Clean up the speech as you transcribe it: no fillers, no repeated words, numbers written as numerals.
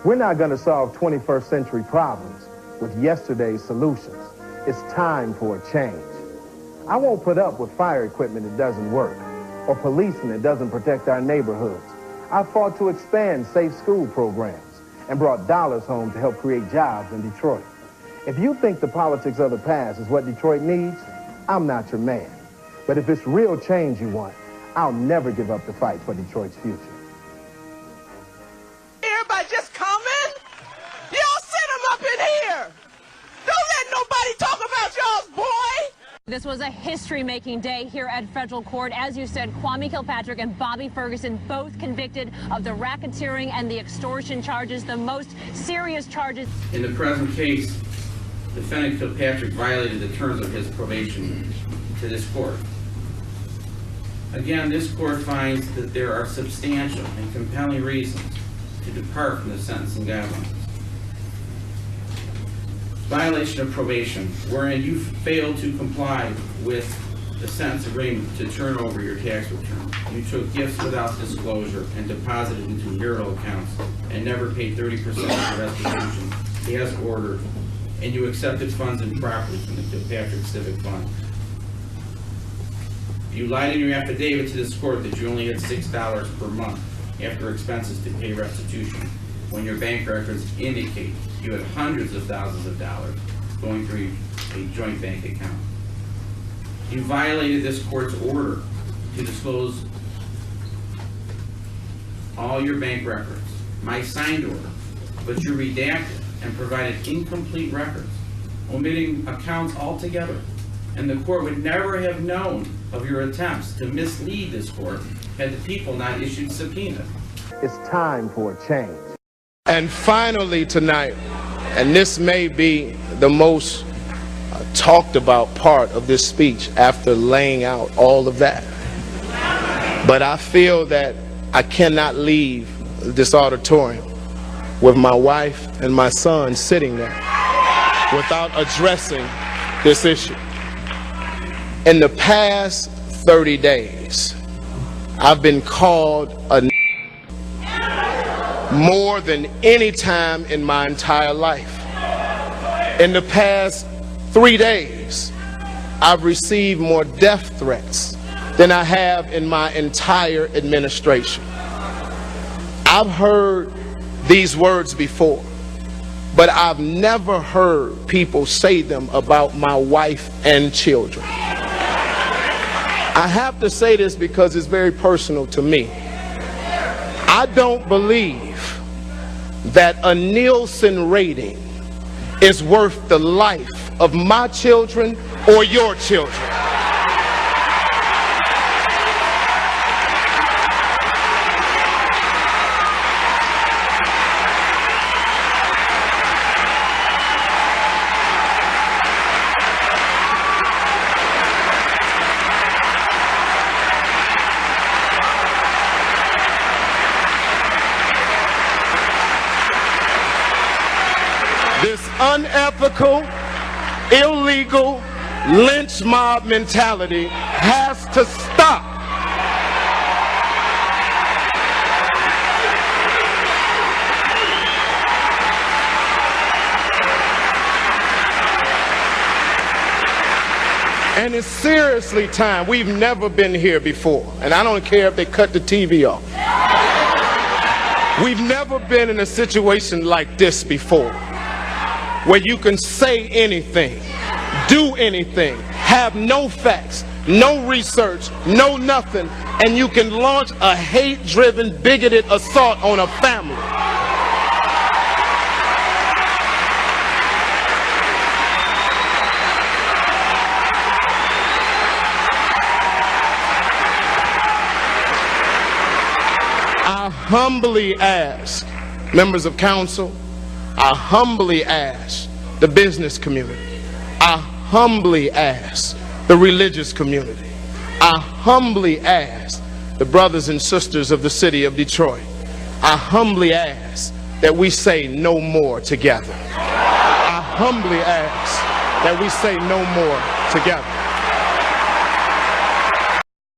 We're not going to solve 21st century problems with yesterday's solutions. It's time for a change. I won't put up with fire equipment that doesn't work or policing that doesn't protect our neighborhoods. I fought to expand safe school programs and brought dollars home to help create jobs in Detroit. If you think the politics of the past is what Detroit needs, I'm not your man. But if it's real change you want, I'll never give up the fight for Detroit's future. Everybody just come in. Y'all send them up in here. Don't let nobody talk about y'all's boy. This was a history-making day here at federal court. As you said, Kwame Kilpatrick and Bobby Ferguson both convicted of the racketeering and the extortion charges, the most serious charges. In the present case, defendant Kilpatrick violated the terms of his probation to this court. Again, this court finds that there are substantial and compelling reasons to depart from the sentencing guidelines. Violation of probation, wherein you failed to comply with the sentence agreement to turn over your tax return. You took gifts without disclosure and deposited into marital accounts and never paid 30% of the restitution as ordered, and you accepted funds improperly from the Kilpatrick Civic Fund. You lied in your affidavit to this court that you only had $6 per month after expenses to pay restitution, when your bank records indicate you had hundreds of thousands of dollars going through a joint bank account. You violated this court's order to disclose all your bank records, my signed order, but you redacted and provided incomplete records, omitting accounts altogether. And the court would never have known of your attempts to mislead this court had the people not issued subpoenas. It's time for a change. And finally tonight, and this may be the most talked about part of this speech after laying out all of that, but I feel that I cannot leave this auditorium with my wife and my son sitting there without addressing this issue. In the past 30 days, I've been called a more than any time in my entire life. In the past 3 days, I've received more death threats than I have in my entire administration. I've heard these words before, but I've never heard people say them about my wife and children. I have to say this because it's very personal to me. I don't believe that a Nielsen rating is worth the life of my children or your children. This unethical, illegal lynch mob mentality has to stop. And it's seriously time. We've never been here before, and I don't care if they cut the TV off. We've never been in a situation like this before, where you can say anything, do anything, have no facts, no research, no nothing, and you can launch a hate-driven, bigoted assault on a family. I humbly ask members of council, I humbly ask the business community, I humbly ask the religious community, I humbly ask the brothers and sisters of the city of Detroit, I humbly ask that we say no more together. I humbly ask that we say no more together.